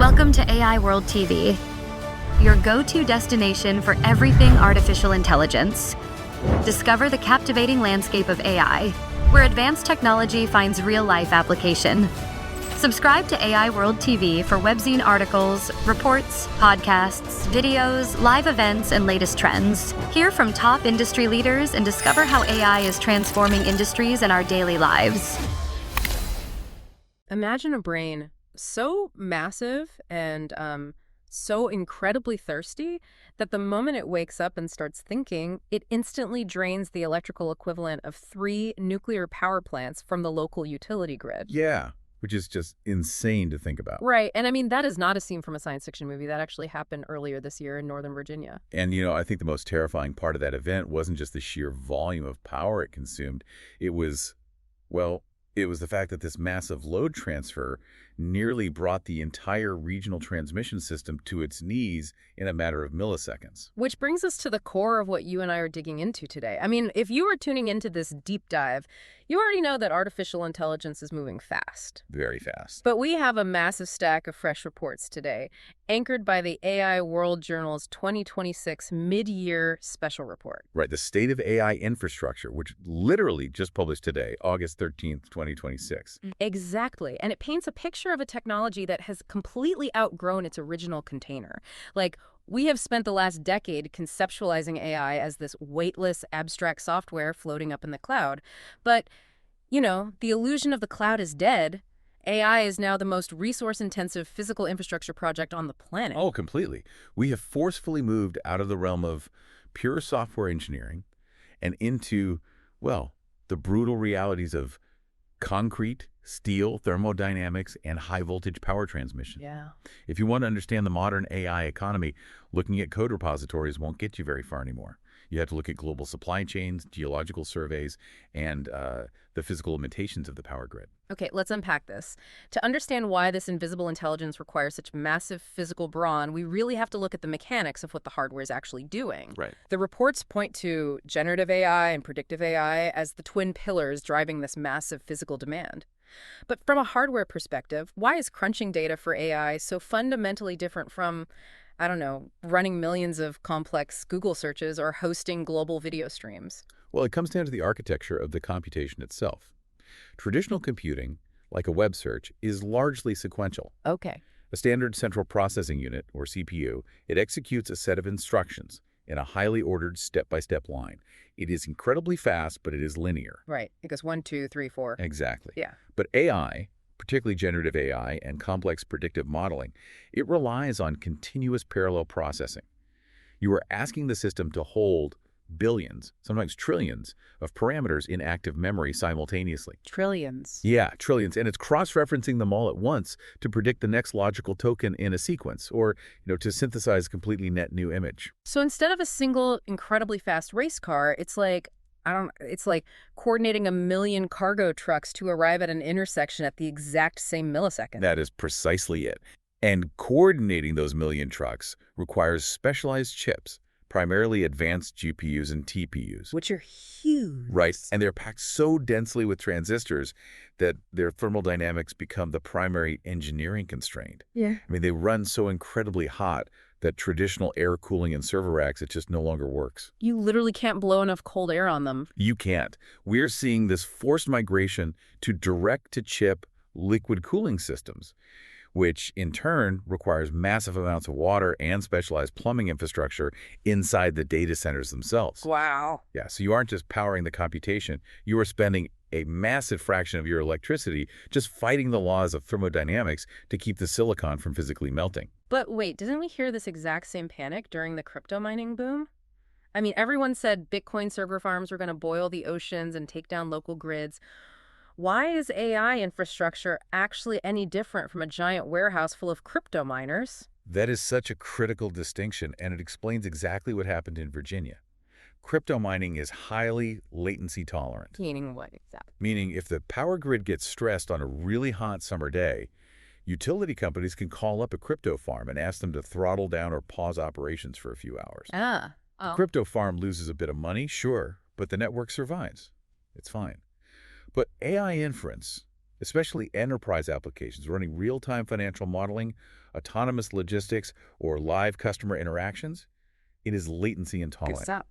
Welcome to AI World TV, your go-to destination for everything artificial intelligence. Discover the captivating landscape of AI, where advanced technology finds real-life application. Subscribe to AI World TV for webzine articles, reports, podcasts, videos, live events, and latest trends. Hear from top industry leaders and discover how AI is transforming industries and our daily lives. Imagine a brain so massive and so incredibly thirsty that the moment it wakes up and starts thinking, it instantly drains the electrical equivalent of 3 nuclear power plants from the local utility grid. Yeah, which is just insane to think about. Right. And I mean, that is not a scene from a science fiction movie. That actually happened earlier this year in Northern Virginia. And, I think the most terrifying part of that event wasn't just the sheer volume of power it consumed. It was the fact that this massive load transfer nearly brought the entire regional transmission system to its knees in a matter of milliseconds. Which brings us to the core of what you and I are digging into today. I mean, if you are tuning into this deep dive, you already know that artificial intelligence is moving fast. Very fast. But we have a massive stack of fresh reports today, anchored by the AI World Journal's 2026 mid-year special report. Right, the State of AI Infrastructure, which literally just published today, August 13th, 2026. Exactly. And it paints a picture of a technology that has completely outgrown its original container. Like, we have spent the last decade conceptualizing AI as this weightless, abstract software floating up in the cloud. But, the illusion of the cloud is dead. AI is now the most resource-intensive physical infrastructure project on the planet. Oh, completely. We have forcefully moved out of the realm of pure software engineering and into, the brutal realities of concrete, steel, thermodynamics, and high-voltage power transmission. Yeah. If you want to understand the modern AI economy, looking at code repositories won't get you very far anymore. You have to look at global supply chains, geological surveys, and the physical limitations of the power grid. Okay, let's unpack this. To understand why this invisible intelligence requires such massive physical brawn, we really have to look at the mechanics of what the hardware is actually doing. Right. The reports point to generative AI and predictive AI as the twin pillars driving this massive physical demand. But from a hardware perspective, why is crunching data for AI so fundamentally different from, running millions of complex Google searches or hosting global video streams? Well, it comes down to the architecture of the computation itself. Traditional computing, like a web search, is largely sequential. Okay. A standard central processing unit, or CPU, it executes a set of instructions in a highly ordered step-by-step line. It is incredibly fast, but it is linear. Right. It goes 1, 2, 3, 4. Exactly. Yeah. But AI, particularly generative AI and complex predictive modeling, it relies on continuous parallel processing. You are asking the system to hold billions, sometimes trillions, of parameters in active memory simultaneously. Trillions. Yeah, trillions. And it's cross-referencing them all at once to predict the next logical token in a sequence or, to synthesize a completely net new image. So instead of a single incredibly fast race car, it's like coordinating a million cargo trucks to arrive at an intersection at the exact same millisecond. That is precisely it. And coordinating those million trucks requires specialized chips, primarily advanced GPUs and TPUs. Which are huge. Right, and they're packed so densely with transistors that their thermal dynamics become the primary engineering constraint. Yeah. I mean, they run so incredibly hot that traditional air cooling in server racks, it just no longer works. You literally can't blow enough cold air on them. You can't. We're seeing this forced migration to direct-to-chip liquid cooling systems, which in turn requires massive amounts of water and specialized plumbing infrastructure inside the data centers themselves. Wow. Yeah, so you aren't just powering the computation, you are spending a massive fraction of your electricity just fighting the laws of thermodynamics to keep the silicon from physically melting. But wait, didn't we hear this exact same panic during the crypto mining boom? I mean, everyone said Bitcoin server farms were going to boil the oceans and take down local grids. Why is AI infrastructure actually any different from a giant warehouse full of crypto miners? That is such a critical distinction, and it explains exactly what happened in Virginia. Crypto mining is highly latency tolerant. Meaning what exactly? Meaning if the power grid gets stressed on a really hot summer day, utility companies can call up a crypto farm and ask them to throttle down or pause operations for a few hours. The crypto farm loses a bit of money, sure, but the network survives. It's fine. But AI inference, especially enterprise applications running real-time financial modeling, autonomous logistics, or live customer interactions. It is latency Good intolerant, stuff.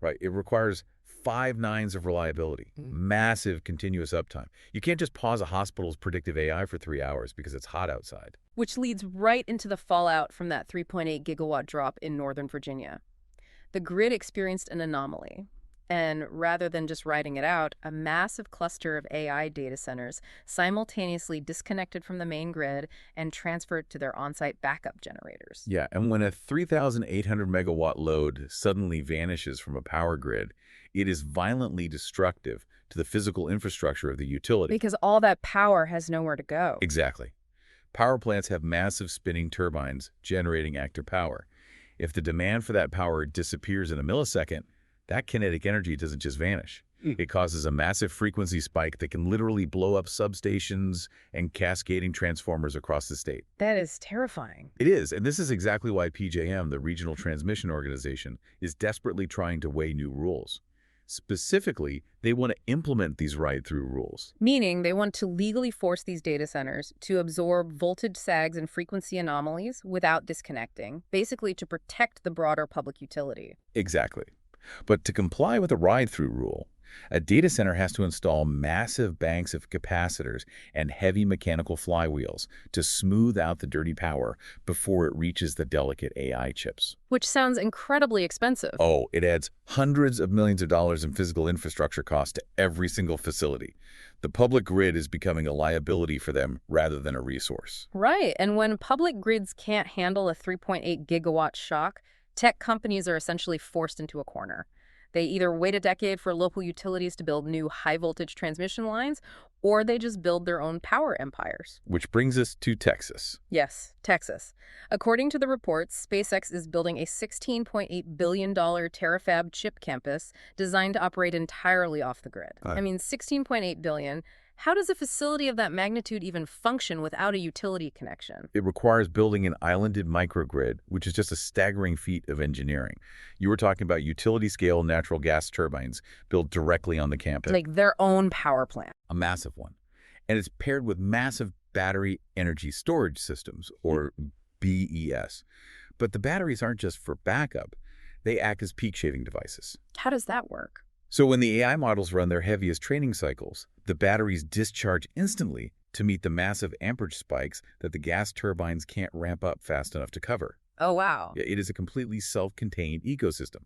right? It requires 5 nines of reliability, massive continuous uptime. You can't just pause a hospital's predictive AI for 3 hours because it's hot outside. Which leads right into the fallout from that 3.8 gigawatt drop in Northern Virginia. The grid experienced an anomaly. And rather than just riding it out, a massive cluster of AI data centers simultaneously disconnected from the main grid and transferred to their on-site backup generators. Yeah, and when a 3,800 megawatt load suddenly vanishes from a power grid, it is violently destructive to the physical infrastructure of the utility. Because all that power has nowhere to go. Exactly. Power plants have massive spinning turbines generating active power. If the demand for that power disappears in a millisecond, that kinetic energy doesn't just vanish. It causes a massive frequency spike that can literally blow up substations and cascading transformers across the state. That is terrifying. It is, and this is exactly why PJM, the Regional Transmission Organization, is desperately trying to weigh new rules. Specifically, they want to implement these ride-through rules. Meaning they want to legally force these data centers to absorb voltage sags and frequency anomalies without disconnecting, basically to protect the broader public utility. Exactly. But to comply with the ride-through rule, a data center has to install massive banks of capacitors and heavy mechanical flywheels to smooth out the dirty power before it reaches the delicate AI chips. Which sounds incredibly expensive. Oh, it adds hundreds of millions of dollars in physical infrastructure costs to every single facility. The public grid is becoming a liability for them rather than a resource. Right, and when public grids can't handle a 3.8 gigawatt shock, tech companies are essentially forced into a corner. They either wait a decade for local utilities to build new high-voltage transmission lines, or they just build their own power empires. Which brings us to Texas. Yes, Texas. According to the reports, SpaceX is building a $16.8 billion terafab chip campus designed to operate entirely off the grid. I mean, $16.8 billion. How does a facility of that magnitude even function without a utility connection? It requires building an islanded microgrid, which is just a staggering feat of engineering. You were talking about utility-scale natural gas turbines built directly on the campus. Like their own power plant. A massive one. And it's paired with massive battery energy storage systems, or BES. But the batteries aren't just for backup. They act as peak shaving devices. How does that work? So when the AI models run their heaviest training cycles, the batteries discharge instantly to meet the massive amperage spikes that the gas turbines can't ramp up fast enough to cover. Oh, wow. It is a completely self-contained ecosystem.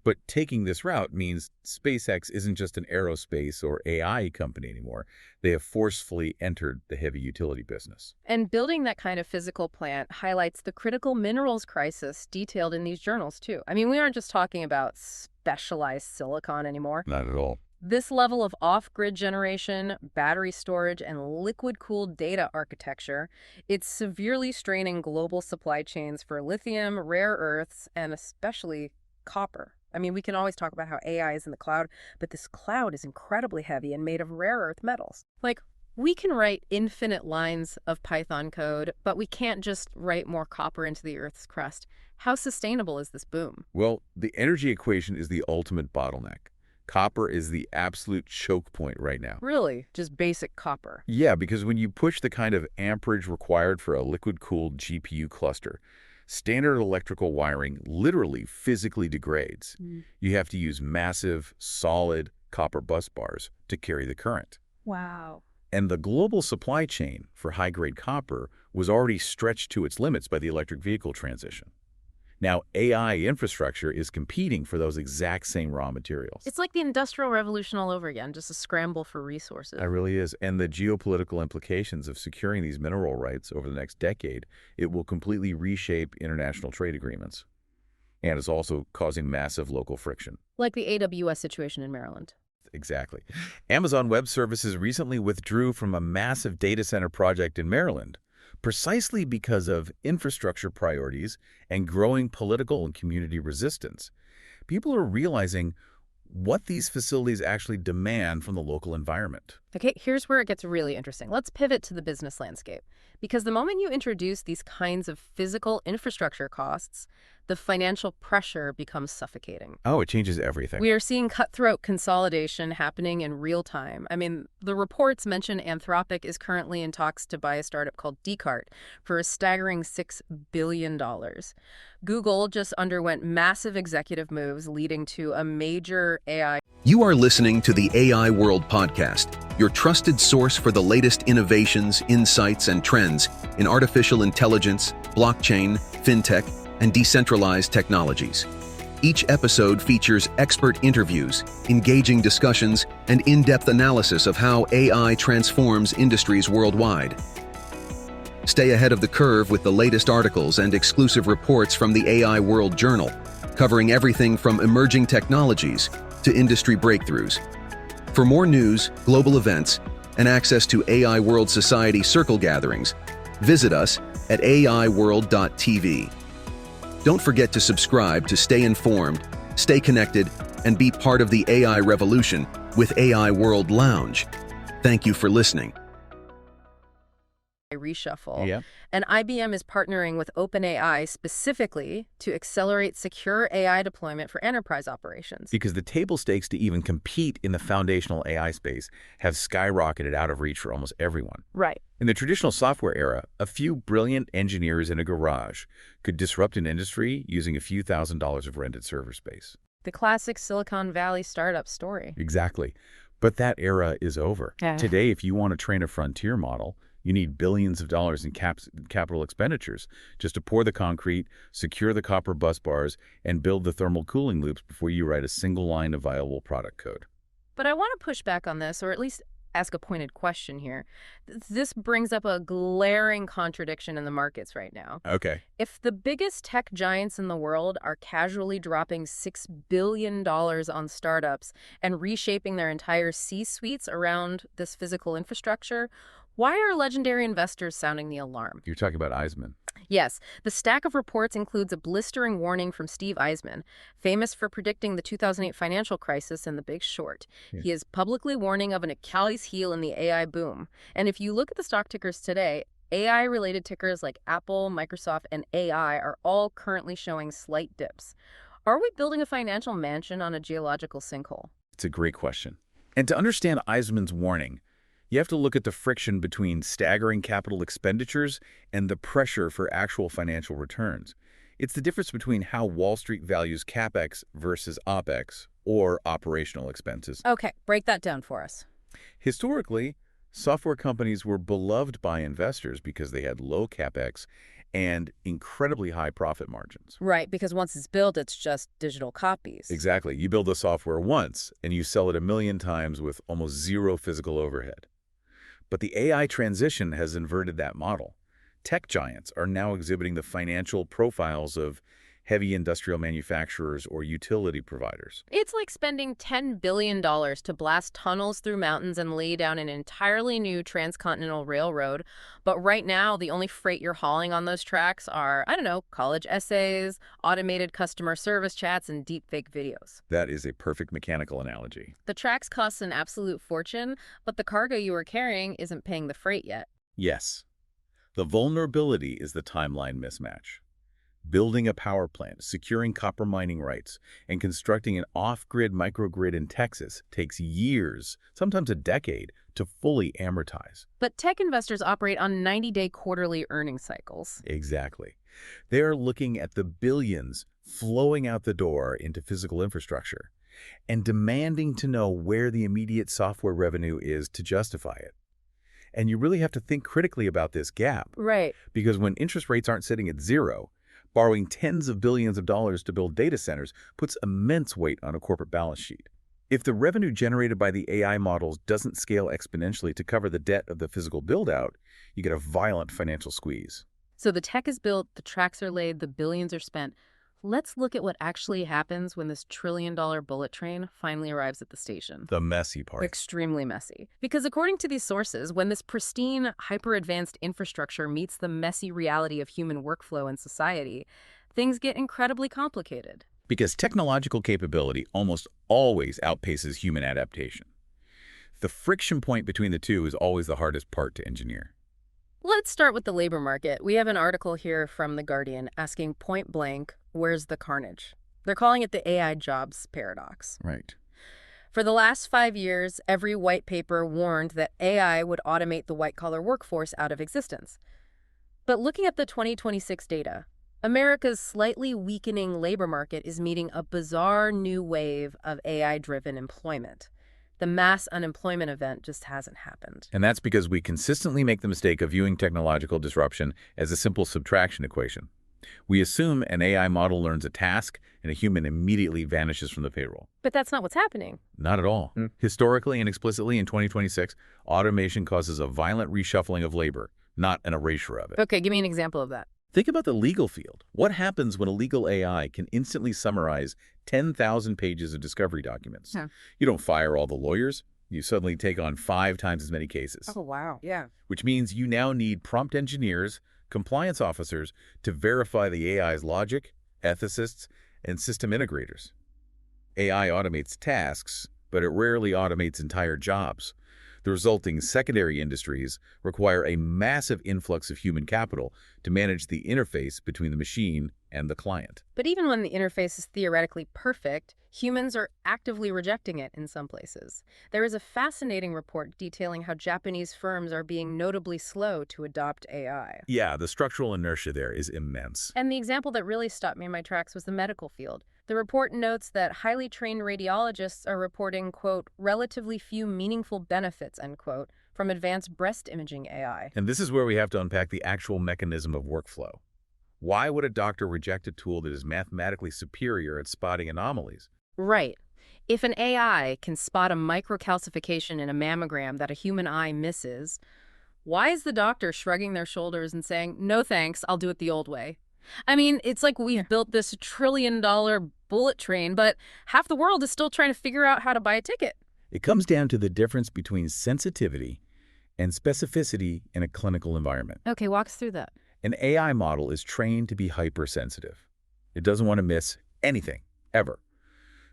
But taking this route means SpaceX isn't just an aerospace or AI company anymore. They have forcefully entered the heavy utility business. And building that kind of physical plant highlights the critical minerals crisis detailed in these journals, too. I mean, we aren't just talking about specialized silicon anymore. Not at all. This level of off-grid generation, battery storage, and liquid-cooled data architecture, it's severely straining global supply chains for lithium, rare earths, and especially copper. I mean, we can always talk about how AI is in the cloud, but this cloud is incredibly heavy and made of rare earth metals. Like, we can write infinite lines of Python code, but we can't just write more copper into the Earth's crust. How sustainable is this boom? Well, the energy equation is the ultimate bottleneck. Copper is the absolute choke point right now. Really? Just basic copper? Yeah, because when you push the kind of amperage required for a liquid-cooled GPU cluster, standard electrical wiring literally physically degrades. You have to use massive, solid copper bus bars to carry the current. Wow. And the global supply chain for high-grade copper was already stretched to its limits by the electric vehicle transition. Now, AI infrastructure is competing for those exact same raw materials. It's like the Industrial Revolution all over again, just a scramble for resources. It really is. And the geopolitical implications of securing these mineral rights over the next decade, it will completely reshape international trade agreements. And it's also causing massive local friction. Like the AWS situation in Maryland. Exactly. Amazon Web Services recently withdrew from a massive data center project in Maryland, precisely because of infrastructure priorities and growing political and community resistance. People are realizing what these facilities actually demand from the local environment. Okay, here's where it gets really interesting. Let's pivot to the business landscape. Because the moment you introduce these kinds of physical infrastructure costs, the financial pressure becomes suffocating. Oh, it changes everything. We are seeing cutthroat consolidation happening in real time. I mean, the reports mention Anthropic is currently in talks to buy a startup called Descartes for a staggering $6 billion. Google just underwent massive executive moves leading to a major AI. You are listening to the AI World Podcast, your trusted source for the latest innovations, insights, and trends in artificial intelligence, blockchain, fintech, and decentralized technologies. Each episode features expert interviews, engaging discussions, and in-depth analysis of how AI transforms industries worldwide. Stay ahead of the curve with the latest articles and exclusive reports from the AI World Journal, covering everything from emerging technologies to industry breakthroughs. For more news, global events, and access to AI World Society circle gatherings, visit us at aiworld.tv. Don't forget to subscribe to stay informed, stay connected, and be part of the AI revolution with AI World Lounge. Thank you for listening. Reshuffle. Yeah. And IBM is partnering with OpenAI specifically to accelerate secure AI deployment for enterprise operations. Because the table stakes to even compete in the foundational AI space have skyrocketed out of reach for almost everyone. Right. In the traditional software era, a few brilliant engineers in a garage could disrupt an industry using a few $1,000s of rented server space. The classic Silicon Valley startup story. Exactly. But that era is over. Yeah. Today, if you want to train a frontier model, you need billions of dollars in capital expenditures just to pour the concrete, secure the copper bus bars, and build the thermal cooling loops before you write a single line of viable product code. But I want to push back on this, or at least ask a pointed question here. This brings up a glaring contradiction in the markets right now. Okay. If the biggest tech giants in the world are casually dropping $6 billion on startups and reshaping their entire C-suites around this physical infrastructure, why are legendary investors sounding the alarm? You're talking about Eisman. Yes, the stack of reports includes a blistering warning from Steve Eisman, famous for predicting the 2008 financial crisis and The Big Short. Yeah. He is publicly warning of an Achilles heel in the AI boom. And if you look at the stock tickers today, AI-related tickers like Apple, Microsoft, and AI are all currently showing slight dips. Are we building a financial mansion on a geological sinkhole? It's a great question. And to understand Eisman's warning, you have to look at the friction between staggering capital expenditures and the pressure for actual financial returns. It's the difference between how Wall Street values CapEx versus OpEx, or operational expenses. Okay, break that down for us. Historically, software companies were beloved by investors because they had low CapEx and incredibly high profit margins. Right, because once it's built, it's just digital copies. Exactly. You build the software once, and you sell it 1,000,000 times with almost zero physical overhead. But the AI transition has inverted that model. Tech giants are now exhibiting the financial profiles of heavy industrial manufacturers or utility providers. It's like spending $10 billion to blast tunnels through mountains and lay down an entirely new transcontinental railroad. But right now, the only freight you're hauling on those tracks are, I don't know, college essays, automated customer service chats, and deepfake videos. That is a perfect mechanical analogy. The tracks cost an absolute fortune, but the cargo you are carrying isn't paying the freight yet. Yes. The vulnerability is the timeline mismatch. Building a power plant, securing copper mining rights, and constructing an off-grid microgrid in Texas takes years, sometimes a decade, to fully amortize. But tech investors operate on 90-day quarterly earnings cycles. Exactly. They are looking at the billions flowing out the door into physical infrastructure and demanding to know where the immediate software revenue is to justify it. And you really have to think critically about this gap. Right. Because when interest rates aren't sitting at zero, borrowing tens of billions of dollars to build data centers puts immense weight on a corporate balance sheet. If the revenue generated by the AI models doesn't scale exponentially to cover the debt of the physical build-out, you get a violent financial squeeze. So the tech is built, the tracks are laid, the billions are spent. Let's look at what actually happens when this trillion-dollar bullet train finally arrives at the station. The messy part. Extremely messy. Because according to these sources, when this pristine, hyper-advanced infrastructure meets the messy reality of human workflow and society, things get incredibly complicated. Because technological capability almost always outpaces human adaptation. The friction point between the two is always the hardest part to engineer. Let's start with the labor market. We have an article here from The Guardian asking point blank, where's the carnage? They're calling it the AI jobs paradox. Right. For the last 5 years, every white paper warned that AI would automate the white-collar workforce out of existence. But looking at the 2026 data, America's slightly weakening labor market is meeting a bizarre new wave of AI-driven employment. The mass unemployment event just hasn't happened. And that's because we consistently make the mistake of viewing technological disruption as a simple subtraction equation. We assume an AI model learns a task and a human immediately vanishes from the payroll. But that's not what's happening. Not at all. Historically and explicitly in 2026, automation causes a violent reshuffling of labor, not an erasure of it. Okay, give me an example of that. Think about the legal field. What happens when a legal AI can instantly summarize 10,000 pages of discovery documents? Huh. You don't fire all the lawyers. You suddenly take on 5 times as many cases. Oh, wow. Yeah. Which means you now need prompt engineers, compliance officers to verify the AI's logic, ethicists, and system integrators. AI automates tasks, but it rarely automates entire jobs. The resulting secondary industries require a massive influx of human capital to manage the interface between the machine and the client. But even when the interface is theoretically perfect, humans are actively rejecting it in some places. There is a fascinating report detailing how Japanese firms are being notably slow to adopt AI. Yeah, the structural inertia there is immense. And the example that really stopped me in my tracks was the medical field. The report notes that highly trained radiologists are reporting, quote, relatively few meaningful benefits, end quote, from advanced breast imaging AI. And this is where we have to unpack the actual mechanism of workflow. Why would a doctor reject a tool that is mathematically superior at spotting anomalies? Right. If an AI can spot a microcalcification in a mammogram that a human eye misses, why is the doctor shrugging their shoulders and saying, no thanks, I'll do it the old way? I mean, it's like we've built this trillion-dollar bullet train, but half the world is still trying to figure out how to buy a ticket. It comes down to the difference between sensitivity and specificity in a clinical environment. Okay, walk us through that. An AI model is trained to be hypersensitive. It doesn't want to miss anything, ever.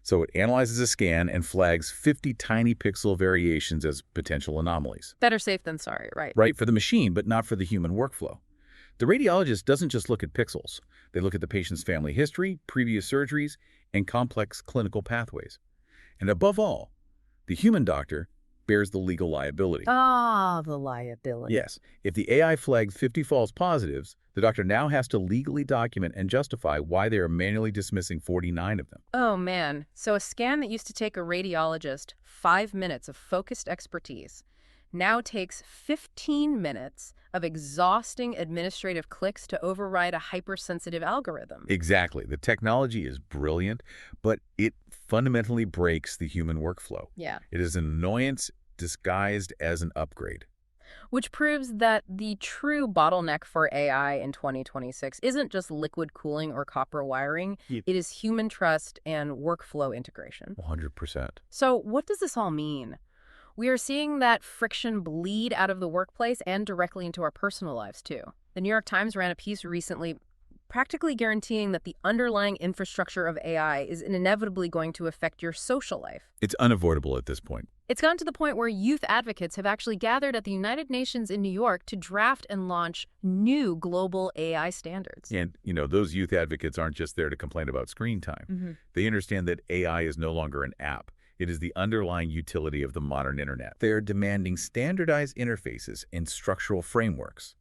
So it analyzes a scan and flags 50 tiny pixel variations as potential anomalies. Better safe than sorry, right? Right for the machine, but not for the human workflow. The radiologist doesn't just look at pixels. They look at the patient's family history, previous surgeries, and complex clinical pathways. And above all, the human doctor bears the legal liability. Ah, the liability. Yes, if the AI flagged 50 false positives, the doctor now has to legally document and justify why they are manually dismissing 49 of them. Oh, man. So a scan that used to take a radiologist 5 minutes of focused expertise now takes 15 minutes of exhausting administrative clicks to override a hypersensitive algorithm. Exactly. The technology is brilliant, but it fundamentally breaks the human workflow. Yeah. It is an annoyance disguised as an upgrade. Which proves that the true bottleneck for AI in 2026 isn't just liquid cooling or copper wiring. Yep. It is human trust and workflow integration. 100%. So what does this all mean? We are seeing that friction bleed out of the workplace and directly into our personal lives, too. The New York Times ran a piece recently practically guaranteeing that the underlying infrastructure of AI is inevitably going to affect your social life. It's unavoidable at this point. It's gotten to the point where youth advocates have actually gathered at the United Nations in New York to draft and launch new global AI standards. And, those youth advocates aren't just there to complain about screen time. They understand that AI is no longer an app. It is the underlying utility of the modern internet. They are demanding standardized interfaces and structural frameworks.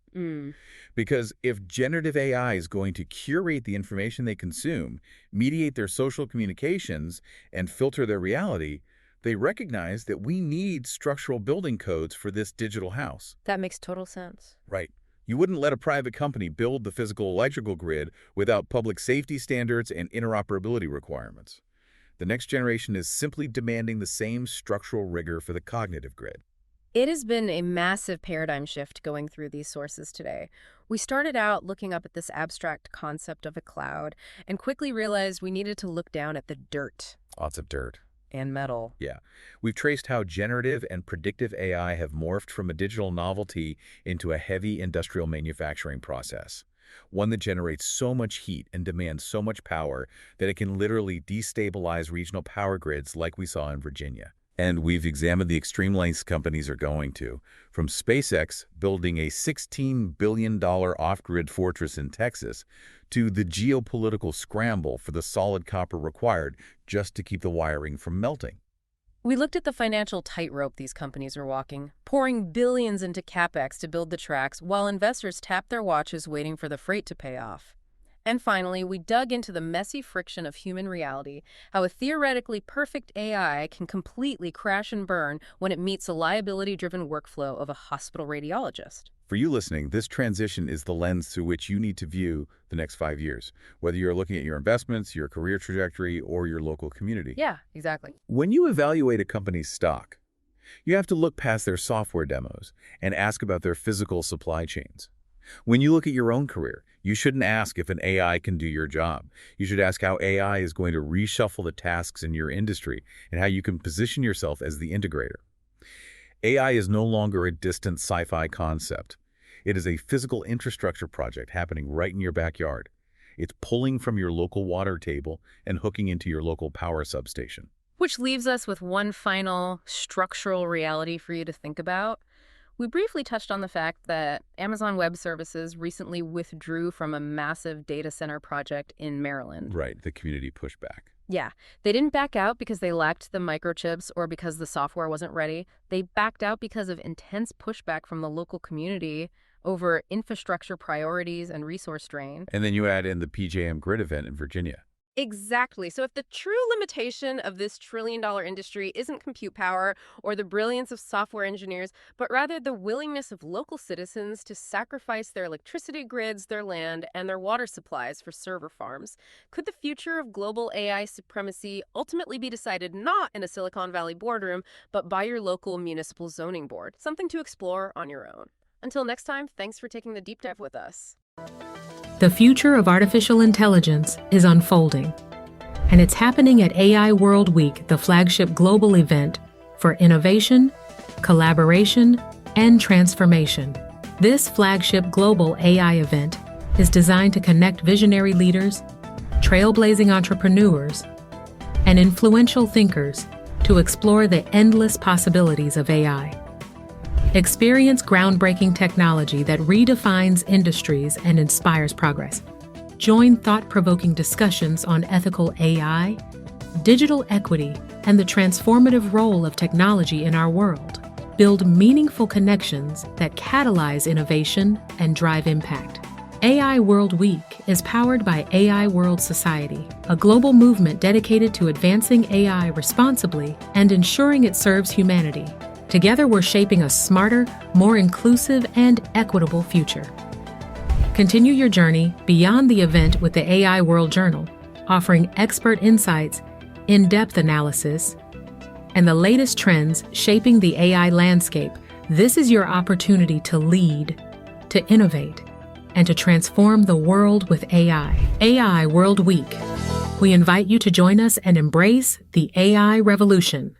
Because if generative AI is going to curate the information they consume, mediate their social communications, and filter their reality, they recognize that we need structural building codes for this digital house. That makes total sense. Right. You wouldn't let a private company build the physical electrical grid without public safety standards and interoperability requirements. The next generation is simply demanding the same structural rigor for the cognitive grid. It has been a massive paradigm shift going through these sources today. We started out looking up at this abstract concept of a cloud and quickly realized we needed to look down at the dirt. Lots of dirt. And metal. Yeah. We've traced how generative and predictive AI have morphed from a digital novelty into a heavy industrial manufacturing process. One that generates so much heat and demands so much power that it can literally destabilize regional power grids like we saw in Virginia. And we've examined the extreme lengths companies are going to, from SpaceX building a $16 billion off-grid fortress in Texas to the geopolitical scramble for the solid copper required just to keep the wiring from melting. We looked at the financial tightrope these companies are walking, pouring billions into capex to build the tracks while investors tap their watches waiting for the freight to pay off. And finally, we dug into the messy friction of human reality, how a theoretically perfect AI can completely crash and burn when it meets a liability-driven workflow of a hospital radiologist. For you listening, this transition is the lens through which you need to view the next 5 years, whether you're looking at your investments, your career trajectory, or your local community. Yeah, exactly. When you evaluate a company's stock, you have to look past their software demos and ask about their physical supply chains. When you look at your own career, you shouldn't ask if an AI can do your job. You should ask how AI is going to reshuffle the tasks in your industry and how you can position yourself as the integrator. AI is no longer a distant sci-fi concept. It is a physical infrastructure project happening right in your backyard. It's pulling from your local water table and hooking into your local power substation. Which leaves us with one final structural reality for you to think about. We briefly touched on the fact that Amazon Web Services recently withdrew from a massive data center project in Maryland. Right, the community pushback. Yeah, they didn't back out because they lacked the microchips or because the software wasn't ready. They backed out because of intense pushback from the local community over infrastructure priorities and resource drain. And then you add in the PJM grid event in Virginia. Exactly. So if the true limitation of this trillion-dollar industry isn't compute power or the brilliance of software engineers, but rather the willingness of local citizens to sacrifice their electricity grids, their land, and their water supplies for server farms, could the future of global AI supremacy ultimately be decided not in a Silicon Valley boardroom, but by your local municipal zoning board? Something to explore on your own. Until next time, thanks for taking the deep dive with us. The future of artificial intelligence is unfolding, and it's happening at AI World Week, the flagship global event for innovation, collaboration, and transformation. This flagship global AI event is designed to connect visionary leaders, trailblazing entrepreneurs, and influential thinkers to explore the endless possibilities of AI. Experience groundbreaking technology that redefines industries and inspires progress. Join thought-provoking discussions on ethical AI, digital equity, and the transformative role of technology in our world. Build meaningful connections that catalyze innovation and drive impact. AI World Week is powered by AI World Society, a global movement dedicated to advancing AI responsibly and ensuring it serves humanity. Together, we're shaping a smarter, more inclusive, and equitable future. Continue your journey beyond the event with the AI World Journal, offering expert insights, in-depth analysis, and the latest trends shaping the AI landscape. This is your opportunity to lead, to innovate, and to transform the world with AI. AI World Week. We invite you to join us and embrace the AI revolution.